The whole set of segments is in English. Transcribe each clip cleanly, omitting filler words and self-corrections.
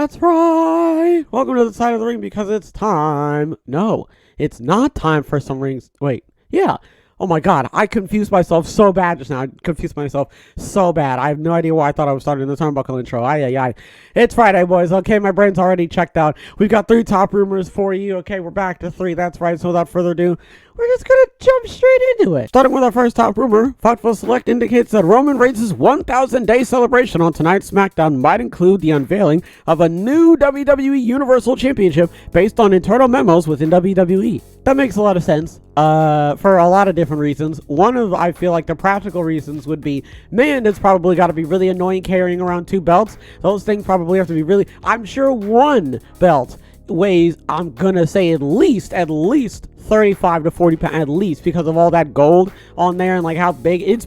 That's right. Welcome to the side of the ring because it's time. No, it's not time for some rings. Wait, yeah. Oh my God, I confused myself so bad just now. I confused myself so bad. I have no idea why I thought I was starting the turnbuckle intro. Ay. It's Friday, boys. Okay, my brain's already checked out. We've got 3 top rumors for you. Okay, we're back to 3. That's right. So without further ado, we're just going to jump straight into it. Starting with our first top rumor, Thoughtful Select indicates that Roman Reigns' 1,000-day celebration on tonight's SmackDown might include the unveiling of a new WWE Universal Championship based on internal memos within WWE. That makes a lot of sense for a lot of different reasons. One of, I feel like, the practical reasons would be, man, it's probably got to be really annoying carrying around 2 belts. Those things probably have to be really, I'm sure one belt weighs, I'm gonna say at least 35 to 40 pounds at least, because of all that gold on there and like how big it's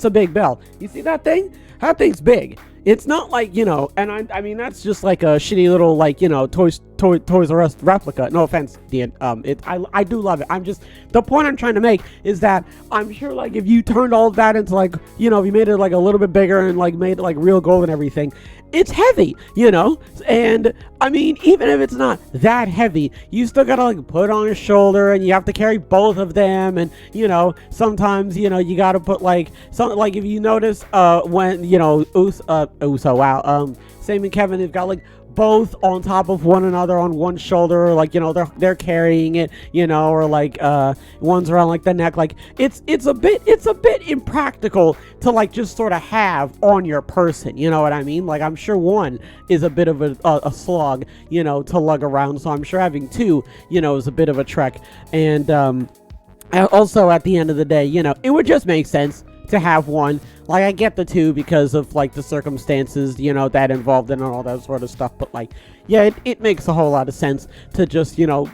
a big belt. You see that thing? That thing's big. It's not like, you know, and I mean that's just like a shitty little, like, you know, Toys R Us replica. No offense, Dean. I do love it. I'm just, the point I'm trying to make is that I'm sure, like, if you turned all of that into, like, you know, if you made it like a little bit bigger and like made it like real gold and everything, it's heavy, you know. And I mean, even if it's not that heavy, you still gotta like put it on your shoulder and you have to carry both of them. And, you know, sometimes, you know, you gotta put like something, like if you notice when, you know, Sam and Kevin, they've got like both on top of one another on one shoulder, like, you know, they're carrying it, you know, or like one's around like the neck. Like it's a bit impractical to like just sort of have on your person, you know what I mean? Like, I'm sure one is a bit of a slog, you know, to lug around, so I'm sure having 2, you know, is a bit of a trek. And also at the end of the day, you know, it would just make sense to have one. Like, I get the 2 because of like the circumstances, you know, that involved in and all that sort of stuff, but like, yeah, it makes a whole lot of sense to just, you know,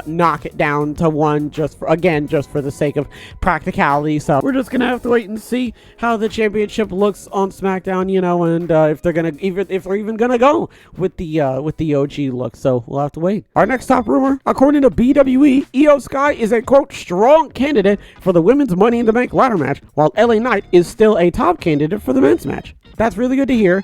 knock it down to 1 just for the sake of practicality. So we're just gonna have to wait and see how the championship looks on SmackDown, you know, and if they're even gonna go with the OG look. So we'll have to wait. Our next top rumor, according to BWE, Io Sky is a quote strong candidate for the women's Money in the Bank ladder match, while LA Knight is still a top candidate for the men's match. That's really good to hear.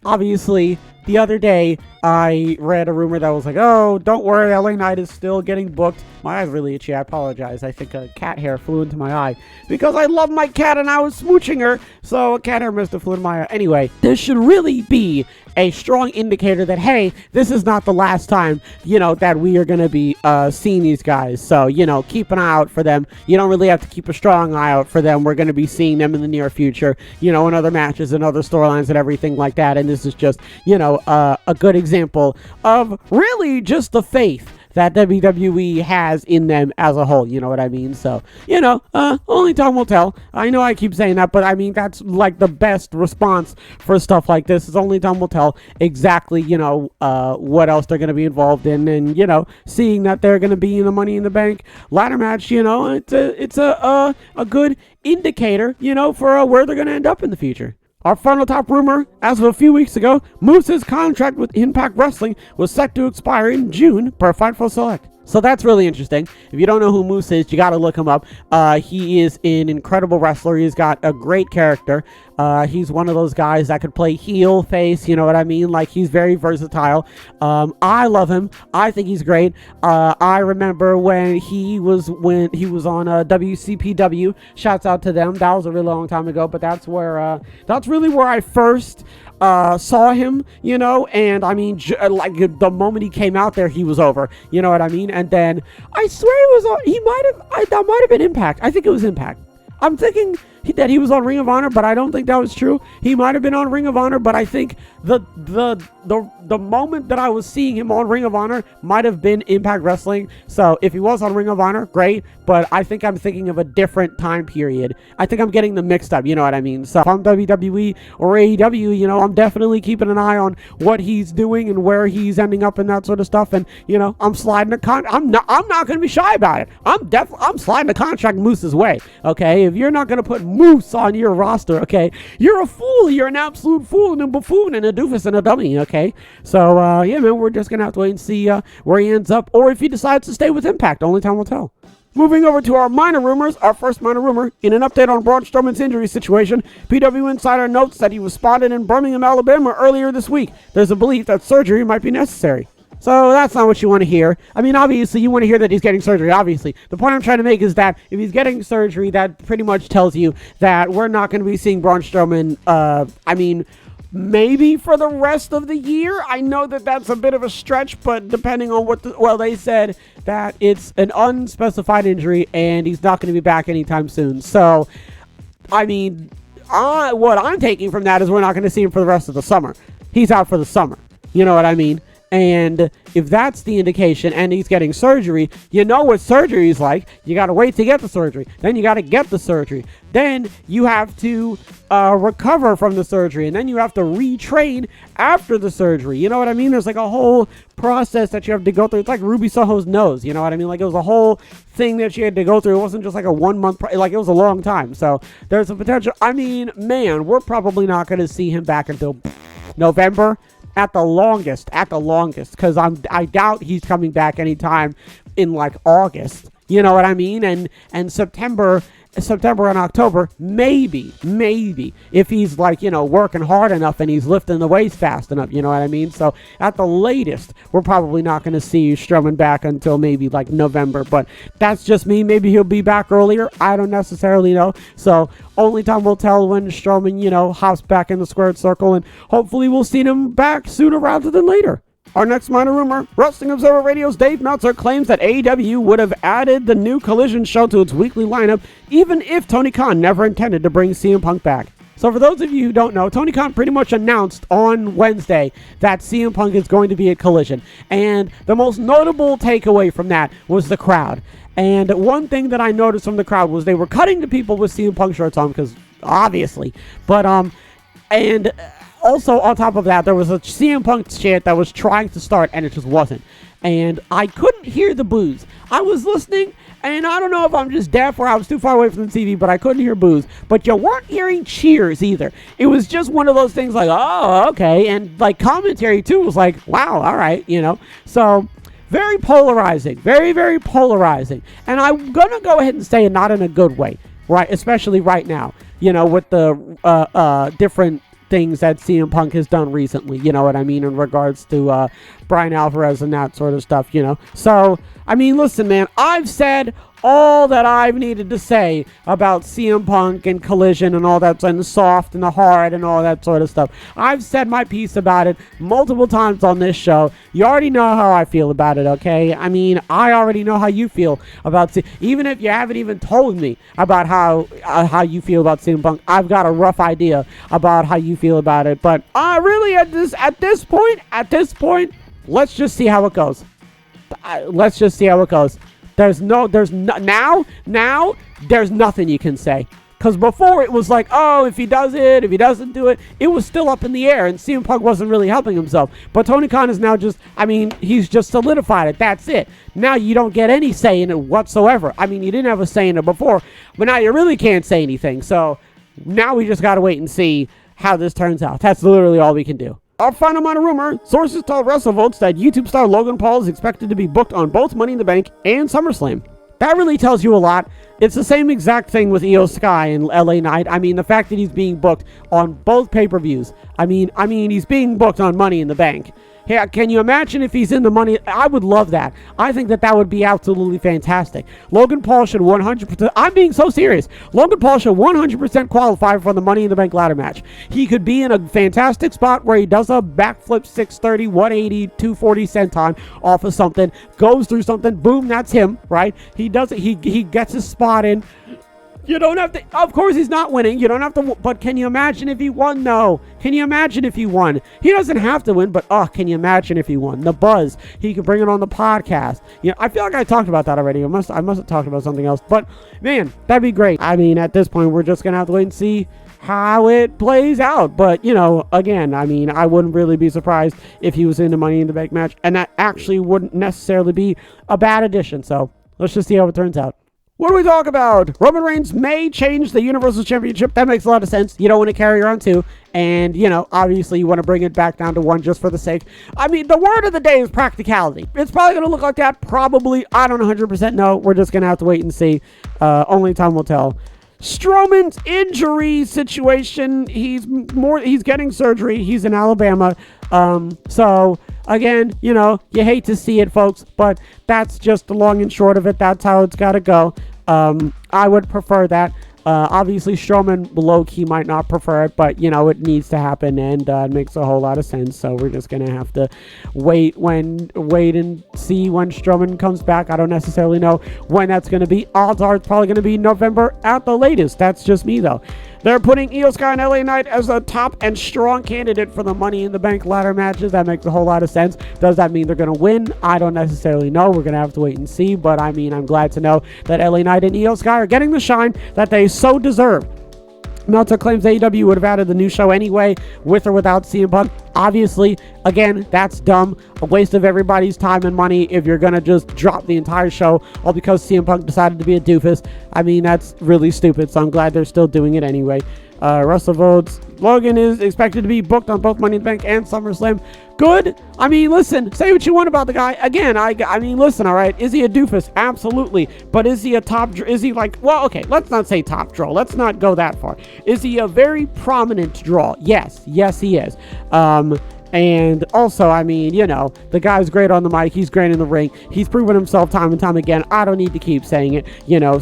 Obviously, the other day, I read a rumor that was like, oh, don't worry, LA Knight is still getting booked. My eye's really itchy. I apologize. I think a cat hair flew into my eye because I love my cat and I was smooching her. So a cat hair must have flew into my eye. Anyway, this should really be a strong indicator that, hey, this is not the last time, you know, that we are going to be seeing these guys. So, you know, keep an eye out for them. You don't really have to keep a strong eye out for them. We're going to be seeing them in the near future, you know, in other matches and other storylines and everything like that. And this is just, you know, a good example of really just the faith that WWE has in them as a whole, you know what I mean? So, you know, only time will tell. I know I keep saying that, but I mean, that's like the best response for stuff like this, is only time will tell exactly, you know, what else they're going to be involved in. And, you know, seeing that they're going to be in the Money in the Bank ladder match, you know, it's a good indicator, you know, for where they're going to end up in the future. Our final top rumor, as of a few weeks ago, Moose's contract with Impact Wrestling was set to expire in June per Fightful Select. So that's really interesting. If you don't know who Moose is, you got to look him up. He is an incredible wrestler. He's got a great character. He's one of those guys that could play heel, face, you know what I mean? Like, he's very versatile. I love him. I think he's great. I remember when he was on WCPW. Shouts out to them. That was a really long time ago, but that's really where I first saw him, you know. And I mean, like, the moment he came out there, he was over, you know what I mean? And then I swear that might have been Impact. I think it was Impact. I'm thinking that he was on Ring of Honor, but I don't think that was true. He might have been on Ring of Honor, but I think the moment that I was seeing him on Ring of Honor might have been Impact Wrestling. So if he was on Ring of Honor, great, but I think I'm thinking of a different time period. I think I'm getting them mixed up, you know what I mean? So if I'm WWE or AEW, you know, I'm definitely keeping an eye on what he's doing and where he's ending up and that sort of stuff. And, you know, I'm sliding I'm not going to be shy about it. I'm sliding the contract Moose's way. Okay, if you're not going to put Moose on your roster, okay, you're a fool. You're an absolute fool and a buffoon and a doofus and a dummy. Okay, so yeah, man, we're just gonna have to wait and see where he ends up, or if he decides to stay with Impact. Only time will tell. Moving over to our minor rumors, our first minor rumor, in an update on Braun Strowman's injury situation, PW Insider notes that he was spotted in Birmingham, Alabama earlier this week. There's a belief that surgery might be necessary. So that's not what you want to hear. I mean, obviously, you want to hear that he's getting surgery, obviously. The point I'm trying to make is that if he's getting surgery, that pretty much tells you that we're not going to be seeing Braun Strowman, maybe for the rest of the year. I know that that's a bit of a stretch, but depending on they said that it's an unspecified injury and he's not going to be back anytime soon. So, I mean, what I'm taking from that is we're not going to see him for the rest of the summer. He's out for the summer. You know what I mean? And if that's the indication and he's getting surgery, you know what surgery is like. You got to wait to get the surgery. Then you got to get the surgery. Then you have to recover from the surgery. And then you have to retrain after the surgery. You know what I mean? There's like a whole process that you have to go through. It's like Ruby Soho's nose. You know what I mean? Like it was a whole thing that she had to go through. It wasn't just like a 1 month. Like it was a long time. So there's a potential. I mean, man, we're probably not going to see him back until November. At the longest, because I doubt he's coming back anytime in like August. You know what I mean? And September and October, maybe, if he's like, working hard enough and he's lifting the weights fast enough, you know what I mean? So at the latest, we're probably not going to see Strowman back until maybe like November, but that's just me. Maybe he'll be back earlier. I don't necessarily know. So only time will tell when Strowman, hops back in the squared circle, and hopefully we'll see him back sooner rather than later. Our next minor rumor, Wrestling Observer Radio's Dave Meltzer claims that AEW would have added the new Collision show to its weekly lineup even if Tony Khan never intended to bring CM Punk back. So for those of you who don't know, Tony Khan pretty much announced on Wednesday that CM Punk is going to be at Collision. And the most notable takeaway from that was the crowd. And one thing that I noticed from the crowd was they were cutting to people with CM Punk shirts on, because obviously. And also, on top of that, there was a CM Punk chant that was trying to start, and it just wasn't. And I couldn't hear the boos. I was listening, and I don't know if I'm just deaf or I was too far away from the TV, but I couldn't hear boos. But you weren't hearing cheers either. It was just one of those things like, oh, okay. And like commentary, too, was like, wow, all right, So very polarizing. Very, very polarizing. And I'm going to go ahead and say it not in a good way, right? Especially right now, with the different things that CM Punk has done recently, you know what I mean, in regards to Brian Alvarez and that sort of stuff, So, I mean, listen, man, I've said all that I've needed to say about CM Punk and Collision and all that, and the soft and the hard and all that sort of stuff. I've said my piece about it multiple times on this show. You already know how I feel about it, okay? I mean, I already know how you feel about even if you haven't even told me about how you feel about CM Punk, I've got a rough idea about how you feel about it. But really, at this point, let's just see how it goes. Let's just see how it goes. Now there's nothing you can say. Because before it was like, oh, if he does it, if he doesn't do it, it was still up in the air, and CM Punk wasn't really helping himself. But Tony Khan is now he's just solidified it. That's it. Now you don't get any say in it whatsoever. I mean, you didn't have a say in it before, but now you really can't say anything. So now we just got to wait and see how this turns out. That's literally all we can do. Our final minor rumor, sources told WrestleVotes that YouTube star Logan Paul is expected to be booked on both Money in the Bank and SummerSlam. That really tells you a lot. It's the same exact thing with Io Sky and LA Knight. I mean, the fact that he's being booked on both pay-per-views. I mean, he's being booked on Money in the Bank. Yeah, can you imagine if he's in the money? I would love that. I think that would be absolutely fantastic. Logan Paul should 100%, I'm being so serious. Logan Paul should 100% qualify for the Money in the Bank ladder match. He could be in a fantastic spot where he does a backflip 630, 180, 240 senton off of something, goes through something, boom, that's him, right? He does it, he gets his spot in. You don't have to, of course he's not winning, you don't have to, but can you imagine if he won, though? Can you imagine if he won? He doesn't have to win, but can you imagine if he won? The buzz, he could bring it on the podcast. I feel like I talked about that already. I must have talked about something else, but man, that'd be great. I mean, at this point, we're just going to have to wait and see how it plays out, but again, I wouldn't really be surprised if he was in the Money in the Bank match, and that actually wouldn't necessarily be a bad addition, so let's just see how it turns out. What do we talk about? Roman Reigns may change the Universal Championship. That makes a lot of sense. You don't want to carry around two. And, obviously you want to bring it back down to one just for the sake. I mean, the word of the day is practicality. It's probably going to look like that. Probably. I don't 100% know. We're just going to have to wait and see. Only time will tell. Strowman's injury situation. He's getting surgery. He's in Alabama. So again, you hate to see it, folks, but that's just the long and short of it. That's how it's got to go. I would prefer that. Obviously, Strowman low-key might not prefer it, but, it needs to happen, and it makes a whole lot of sense. So we're just going to have to wait and see when Strowman comes back. I don't necessarily know when that's going to be. Odds are it's probably going to be November at the latest. That's just me, though. They're putting Io Sky and LA Knight as a top and strong candidate for the Money in the Bank ladder matches. That makes a whole lot of sense. Does that mean they're going to win? I don't necessarily know. We're going to have to wait and see. But, I'm glad to know that LA Knight and Io Sky are getting the shine that they so deserve. Meltzer claims AEW would have added the new show anyway, with or without CM Punk. Obviously, again, that's dumb. A waste of everybody's time and money if you're going to just drop the entire show all because CM Punk decided to be a doofus. That's really stupid, so I'm glad they're still doing it anyway. Russell votes. Logan is expected to be booked on both Money in the Bank and SummerSlam. Good. Listen, say what you want about the guy. Again, listen, all right. Is he a doofus? Absolutely. But is he a top, is he okay, let's not say top draw. Let's not go that far. Is he a very prominent draw? Yes, he is. And also, the guy's great on the mic. He's great in the ring. He's proven himself time and time again. I don't need to keep saying it,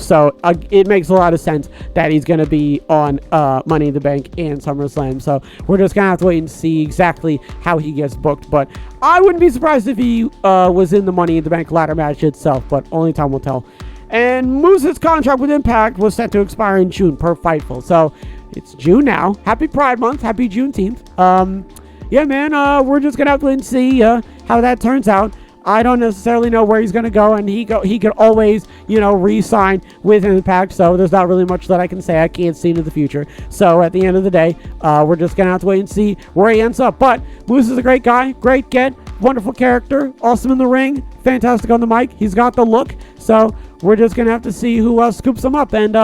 so it makes a lot of sense that he's going to be on Money in the Bank and SummerSlam. So we're just going to have to wait and see exactly how he gets booked. But I wouldn't be surprised if he was in the Money in the Bank ladder match itself, but only time will tell. And Moose's contract with Impact was set to expire in June per Fightful. So it's June now. Happy Pride Month. Happy Juneteenth. Yeah, man, we're just going to have to wait and see how that turns out. I don't necessarily know where he's going to go, and he could always, re-sign with Impact, so there's not really much that I can say. I can't see into the future. So at the end of the day, we're just going to have to wait and see where he ends up. But Moose is a great guy, great get, wonderful character, awesome in the ring, fantastic on the mic. He's got the look, so we're just going to have to see who else scoops him up. And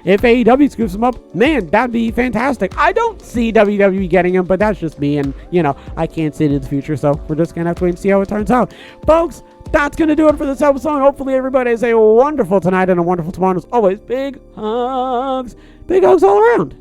if AEW scoops him up, man, that'd be fantastic. I don't see WWE getting him, but that's just me. And, I can't see it in the future. So we're just going to have to wait and see how it turns out. Folks, that's going to do it for this episode. Hopefully everybody has a wonderful tonight and a wonderful tomorrow. As always, big hugs all around.